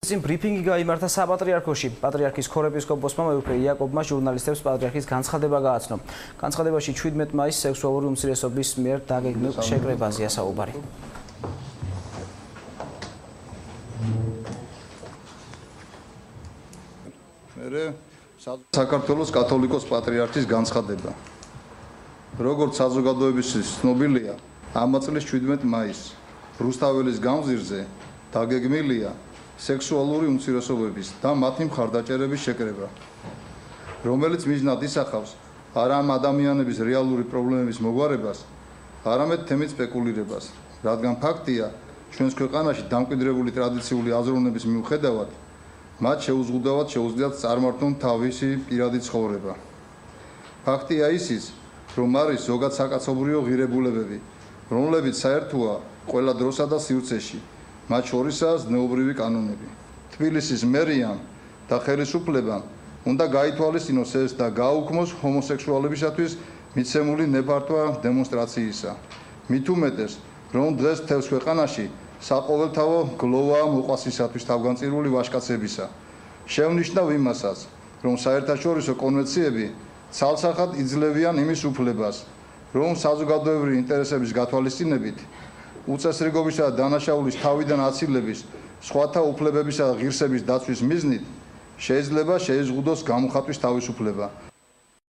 წინ ბრიფინგი გაიმართა საპატრიარქოში. პატრიარქის ქორეპისკოპოსმა მეუფე იაკობმა ჟურნალისტებს პატრიარქის განცხადება გააცნო. განცხადებაში 17 მაისს სექსუალური უმცირესობის მიერ დაგეგმილ შეკრებაზეა საუბარი. საქართველოს კათოლიკოს პატრიარქის განცხადება. როგორც საზოგადოებისთვის ცნობილია, ამ წლის 17 მაისს რუსთაველის გამზირზე დაგეგმილია სექსუალური უმცირესობების და მათი მხარდაჭერების შეკრება, რომელიც მიზნად ისახავს არა ამ ადამიანების რეალური პრობლემების მოგვარებას, არამედ თემით სპეკულირებას, რადგან ფაქტია, ჩვენს ქვეყანაში დამკვიდრებული ტრადიციული აზროვნების მიუხედავად, მათ შეუზღუდავად შეუძლიათ წარმართონ თავისი პირადი ცხოვრება. ფაქტია ისიც, რომ არის ზოგად საკაცობრიო ღირებულებები, რომლებიც საერთოა ყველა დროსა და სივრცეში. მათ შორისაა ზნეობრივი კანონები. თბილისის მერიამ და ხელისუფლებამ უნდა გაითვალისწინოს ეს და გააუქმოს ჰომოსექსუალებისათვის მიცემული ნეფართვა დემონსტრაციისა. მით უმეტეს, რომ დღეს მთელს ქვეყანაში საყოველთაო გლოვაა მოყვასისათვის თავგანწირული ვაჟკაცებისა. შევნიშნავ იმასაც, რომ საერთაშორისო კონვენციები ცალსახად იძლევიან იმის უფლებას, რომ საზოგადოებრივი ინტერესების გათვალისწინებით უწესრიგობისა და დანაშაულის თავიდან აცილების, სხვათა უფლებებისა და ღირსების დაცვის მიზნით შეიძლება შეიზღუდოს გამოხატვის თავისუფლება.